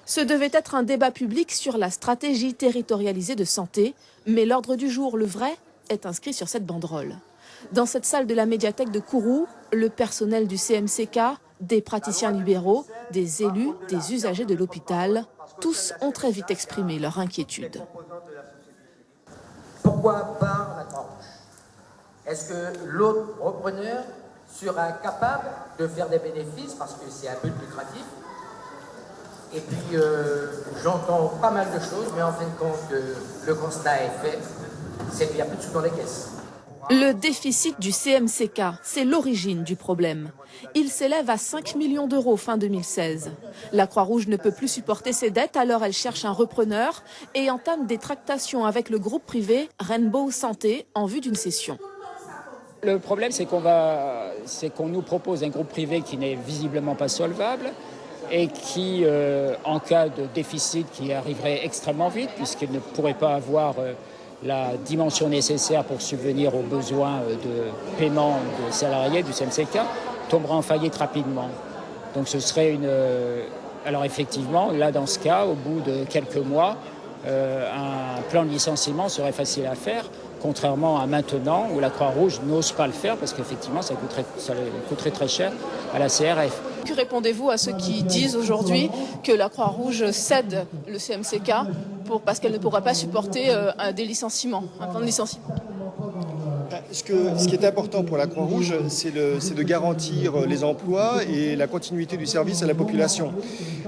Ce devait être un débat public sur la stratégie territorialisée de santé, mais l'ordre du jour, le vrai, est inscrit sur cette banderole. Dans cette salle de la médiathèque de Kourou, le personnel du CMCK, des praticiens libéraux, des élus, des usagers de l'hôpital, tous ont très vite exprimé leur inquiétude. Pourquoi pas la Croix-Rouge? Est-ce que l'autre repreneur sera capable de faire des bénéfices parce que c'est un but lucratif? Et puis j'entends pas mal de choses, mais en fin de compte, le constat est fait, c'est qu'il n'y a plus de sous dans les caisses. Le déficit du CMCK, c'est l'origine du problème. Il s'élève à 5 millions d'euros fin 2016. La Croix-Rouge ne peut plus supporter ses dettes, alors elle cherche un repreneur et entame des tractations avec le groupe privé Rainbow Santé en vue d'une cession. Le problème, c'est qu'on nous propose un groupe privé qui n'est visiblement pas solvable et qui, en cas de déficit qui arriverait extrêmement vite, puisqu'il ne pourrait pas avoir la dimension nécessaire pour subvenir aux besoins de paiement de salariés du CMCK, tombera en faillite rapidement. Donc ce serait alors effectivement, là dans ce cas, au bout de quelques mois, un plan de licenciement serait facile à faire, contrairement à maintenant où la Croix-Rouge n'ose pas le faire parce qu'effectivement ça coûterait très cher à la CRF. Que répondez-vous à ceux qui disent aujourd'hui que la Croix-Rouge cède le CMCK parce qu'elle ne pourra pas supporter des licenciements, un plan de licenciement? Ce qui est important pour la Croix-Rouge, c'est de garantir les emplois et la continuité du service à la population.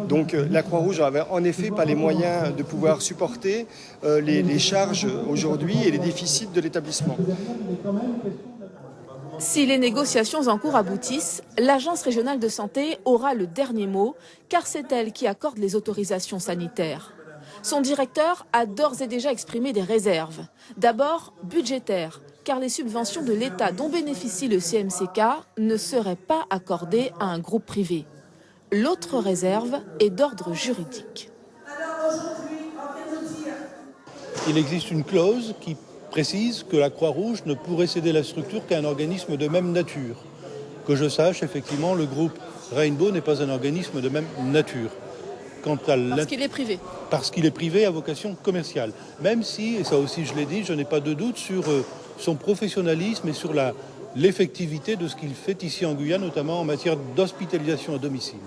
Donc la Croix-Rouge n'avait en effet pas les moyens de pouvoir supporter les charges aujourd'hui et les déficits de l'établissement. Si les négociations en cours aboutissent, l'Agence régionale de santé aura le dernier mot, car c'est elle qui accorde les autorisations sanitaires. Son directeur a d'ores et déjà exprimé des réserves. D'abord, budgétaires, car les subventions de l'État dont bénéficie le CMCK ne seraient pas accordées à un groupe privé. L'autre réserve est d'ordre juridique. Il existe une clause qui précise que la Croix-Rouge ne pourrait céder la structure qu'à un organisme de même nature. Que je sache, effectivement, le groupe Rainbow n'est pas un organisme de même nature. Parce qu'il est privé. Parce qu'il est privé à vocation commerciale. Même si, et ça aussi je l'ai dit, je n'ai pas de doute sur son professionnalisme et sur l'effectivité de ce qu'il fait ici en Guyane, notamment en matière d'hospitalisation à domicile.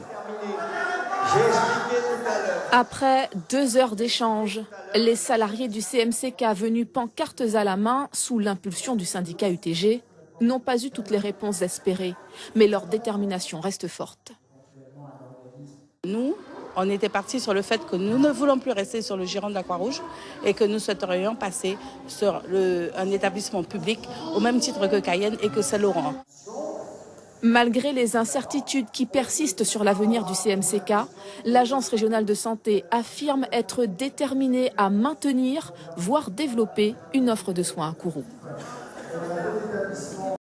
Après 2 heures d'échange, les salariés du CMCK venus pancartes à la main sous l'impulsion du syndicat UTG n'ont pas eu toutes les réponses espérées, mais leur détermination reste forte. Nous, on était partis sur le fait que nous ne voulons plus rester sur le giron de la Croix-Rouge et que nous souhaiterions passer sur un établissement public au même titre que Cayenne et que Saint-Laurent. Malgré les incertitudes qui persistent sur l'avenir du CMCK, l'Agence régionale de santé affirme être déterminée à maintenir, voire développer une offre de soins à Kourou.